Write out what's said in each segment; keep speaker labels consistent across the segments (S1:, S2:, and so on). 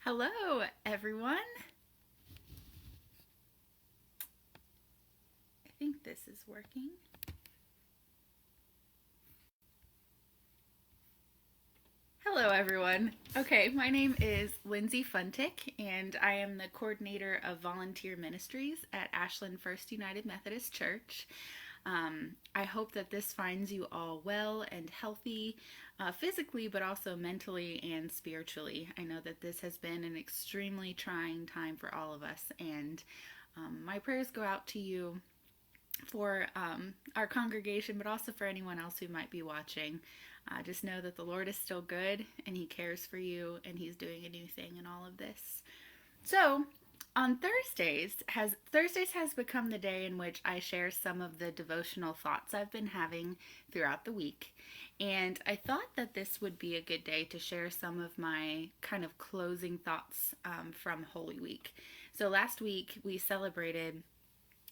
S1: Hello, everyone. I think this is working. Hello, everyone. Okay, my name is Lindsey Funtik, and I am the coordinator of volunteer ministries at Ashland First United Methodist Church. I hope that this finds you all well and healthy, physically, but also mentally and spiritually. I know that this has been an extremely trying time for all of us, and my prayers go out to you for our congregation, but also for anyone else who might be watching. Just know that the Lord is still good and He cares for you and He's doing a new thing in all of this. So, on Thursdays has become the day in which I share some of the devotional thoughts I've been having throughout the week. And I thought that this would be a good day to share some of my kind of closing thoughts from Holy Week. So last week we celebrated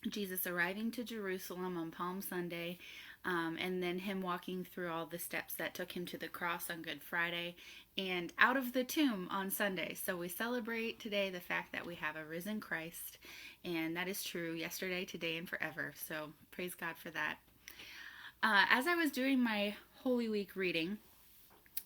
S1: Jesus arriving to Jerusalem on Palm Sunday, and then him walking through all the steps that took him to the cross on Good Friday and out of the tomb on Sunday. So we celebrate today the fact that we have a risen Christ, and that is true yesterday, today, and forever. So praise God for that. As I was doing my Holy Week reading,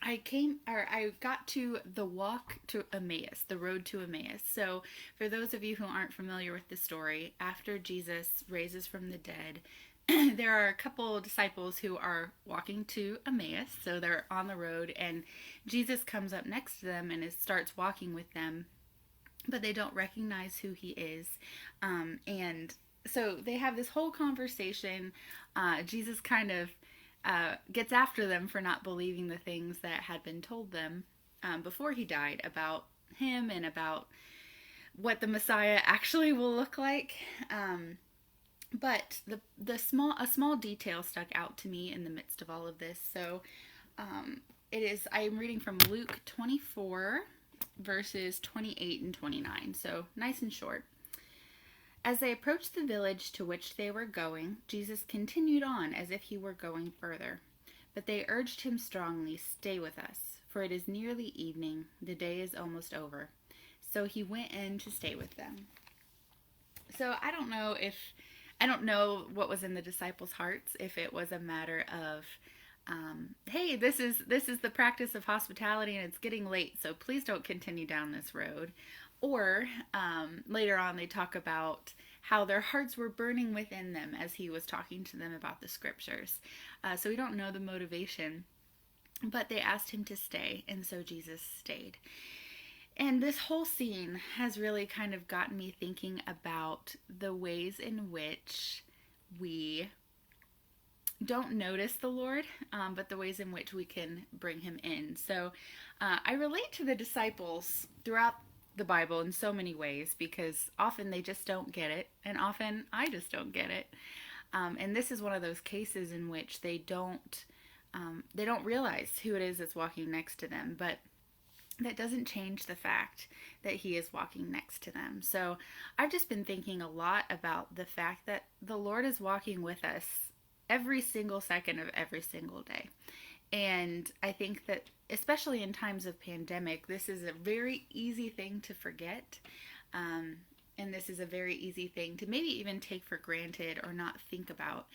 S1: I got to the walk to Emmaus, the road to Emmaus. So, for those of you who aren't familiar with the story, after Jesus raises from the dead, there are a couple disciples who are walking to Emmaus. So, they're on the road, and Jesus comes up next to them and starts walking with them, but they don't recognize who he is. And so, they have this whole conversation. Jesus kind of gets after them for not believing the things that had been told them before he died about him and about what the Messiah actually will look like. But a small detail stuck out to me in the midst of all of this. So I'm reading from Luke 24 verses 28 and 29. So nice and short. As they approached the village to which they were going, Jesus continued on as if he were going further. But they urged him strongly, "Stay with us, for it is nearly evening. The day is almost over." So he went in to stay with them. So I don't know what was in the disciples' hearts, if it was a matter of hey, this is the practice of hospitality and it's getting late, so please don't continue down this road. Or later on, they talk about how their hearts were burning within them as he was talking to them about the scriptures. So we don't know the motivation, but they asked him to stay, and so Jesus stayed. And this whole scene has really kind of gotten me thinking about the ways in which we don't notice the Lord, but the ways in which we can bring him in. So I relate to the disciples throughout the Bible in so many ways, because often they just don't get it, and often I just don't get it. And this is one of those cases in which they don't realize who it is that's walking next to them, but that doesn't change the fact that he is walking next to them. So I've just been thinking a lot about the fact that the Lord is walking with us every single second of every single day. And I think that especially in times of pandemic, this is a very easy thing to forget. And this is a very easy thing to maybe even take for granted or not think about.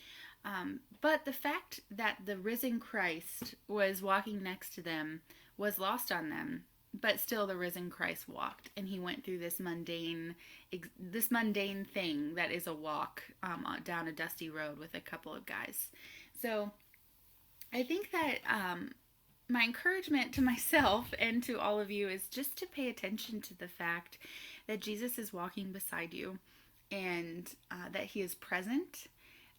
S1: But the fact that the risen Christ was walking next to them was lost on them. But still the risen Christ walked, and he went through this mundane thing that is a walk down a dusty road with a couple of guys. So I think that my encouragement to myself and to all of you is just to pay attention to the fact that Jesus is walking beside you, and that he is present.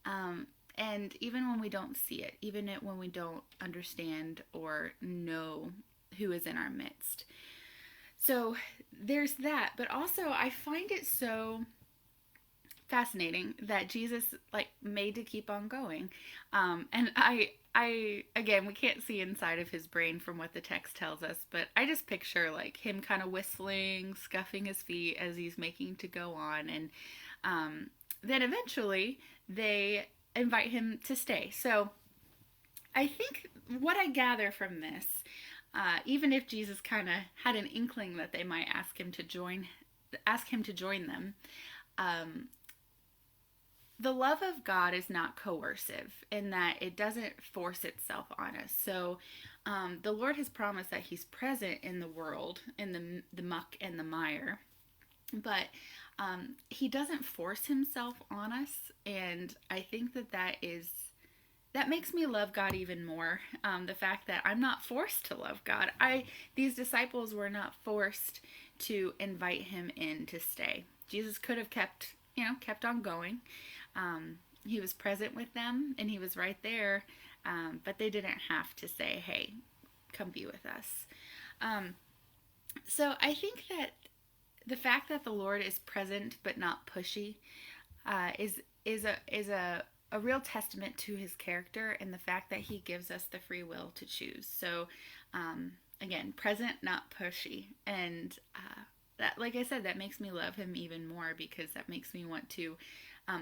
S1: And even when we don't see it, even when we don't understand or know who is in our midst. So there's that. But also I find it so fascinating that Jesus made to keep on going. And I again, we can't see inside of his brain from what the text tells us, but I just picture him kind of whistling, scuffing his feet as he's making to go on. And then eventually they invite him to stay. So I think what I gather from this even if Jesus kind of had an inkling that they might ask him to join them, um, the love of God is not coercive in that it doesn't force itself on us. So the Lord has promised that he's present in the world, in the muck and the mire, but he doesn't force himself on us. And I think that makes me love God even more. The fact that I'm not forced to love God. These disciples were not forced to invite him in to stay. Jesus could have kept on going. He was present with them and he was right there, but they didn't have to say, "Hey, come be with us." So I think that the fact that the Lord is present but not pushy is a real testament to his character and the fact that he gives us the free will to choose. So again, present, not pushy, and that, like I said, that makes me love him even more because that makes me want to.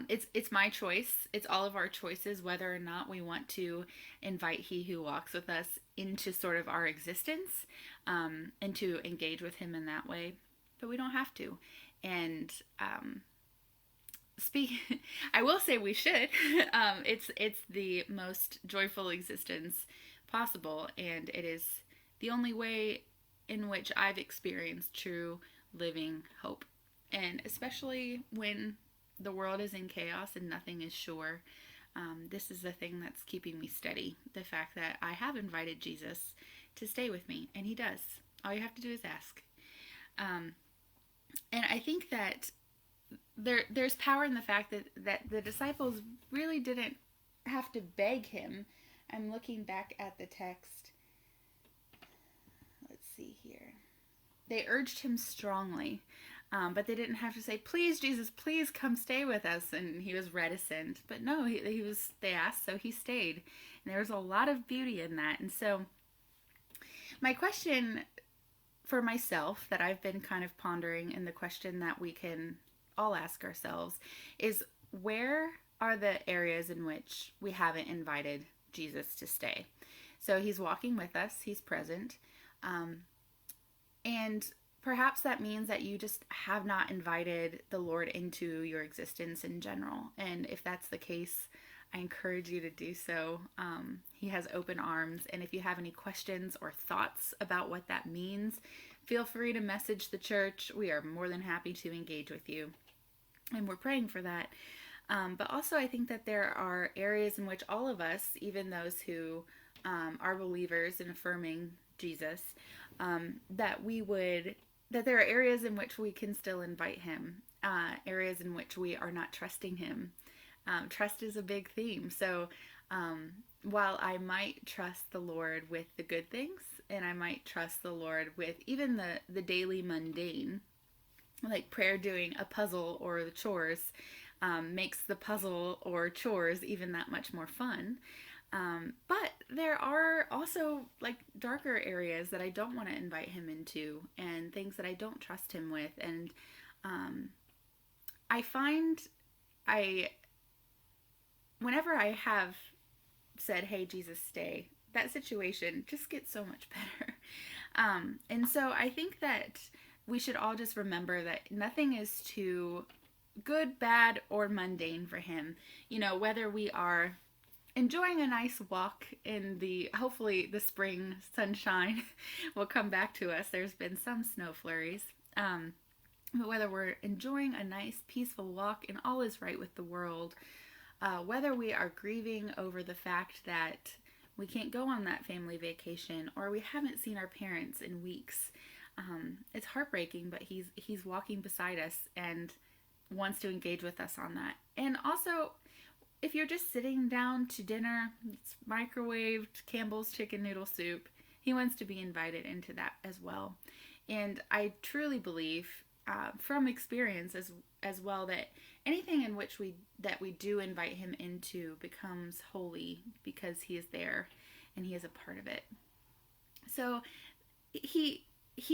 S1: It's my choice. It's all of our choices whether or not we want to invite he who walks with us into sort of our existence, and to engage with him in that way. But we don't have to. And I will say we should. It's the most joyful existence possible, and it is the only way in which I've experienced true living hope. And especially when the world is in chaos and nothing is sure, this is the thing that's keeping me steady. The fact that I have invited Jesus to stay with me, and he does. All you have to do is ask. And I think that there's power in the fact that the disciples really didn't have to beg him. I'm looking back at the text. Let's see here. They urged him strongly, but they didn't have to say, "Please, Jesus, please come stay with us." And he was reticent. But no, they asked, so he stayed. And there was a lot of beauty in that. And so my question for myself that I've been kind of pondering, and the question that we can all ask ourselves, is where are the areas in which we haven't invited Jesus to stay? So he's walking with us, he's present, and perhaps that means that you just have not invited the Lord into your existence in general. And if that's the case, I encourage you to do so. He has open arms, and if you have any questions or thoughts about what that means, feel free to message the church. We are more than happy to engage with you, and we're praying for that. But also I think that there are areas in which all of us, even those who are believers in affirming Jesus, that there are areas in which we can still invite him, areas in which we are not trusting him. Trust is a big theme. So while I might trust the Lord with the good things, and I might trust the Lord with even the daily mundane, like prayer, doing a puzzle or the chores, makes the puzzle or chores even that much more fun. But there are also like darker areas that I don't want to invite him into, and things that I don't trust him with. And I find whenever I have said, "Hey, Jesus, stay," that situation just gets so much better. And so I think that we should all just remember that nothing is too good, bad, or mundane for him. Whether we are enjoying a nice walk in hopefully the spring sunshine will come back to us. There's been some snow flurries. But whether we're enjoying a nice, peaceful walk and all is right with the world, whether we are grieving over the fact that we can't go on that family vacation, or we haven't seen our parents in weeks, it's heartbreaking, but he's walking beside us and wants to engage with us on that. And also, if you're just sitting down to dinner, it's microwaved Campbell's chicken noodle soup, he wants to be invited into that as well. And I truly believe, from experience as well, that anything in which we do invite him into becomes holy because he is there and he is a part of it. So he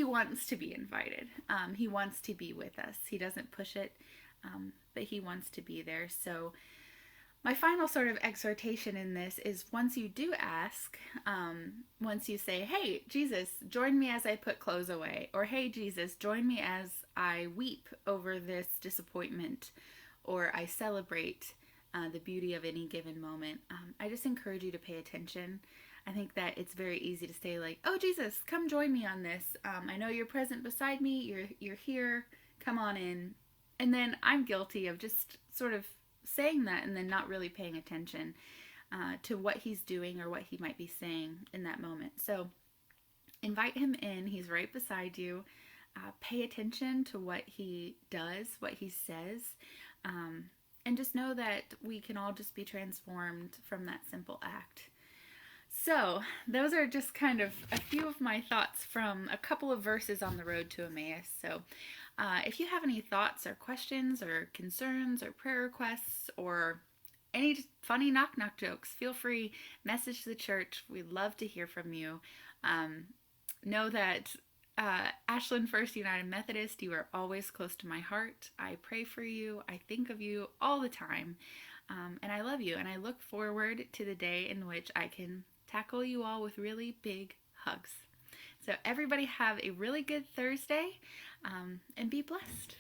S1: wants to be invited. He wants to be with us. He doesn't push it, but he wants to be there. So My final sort of exhortation in this is once you do ask, once you say, hey, Jesus, join me as I put clothes away, or hey, Jesus, join me as I weep over this disappointment, or I celebrate the beauty of any given moment, I just encourage you to pay attention. I think that it's very easy to say like, oh, Jesus, come join me on this. I know you're present beside me. You're here. Come on in. And then I'm guilty of just sort of saying that and then not really paying attention to what he's doing or what he might be saying in that moment. So invite him in. He's right beside you. Pay attention to what he does, what he says, and just know that we can all just be transformed from that simple act. So, those are just kind of a few of my thoughts from a couple of verses on the road to Emmaus. So, if you have any thoughts or questions or concerns or prayer requests or any funny knock knock jokes, feel free, message the church. We'd love to hear from you. Know that Ashland First United Methodist, you are always close to my heart. I pray for you. I think of you all the time. And I love you. And I look forward to the day in which I can tackle you all with really big hugs. So everybody have a really good Thursday and be blessed.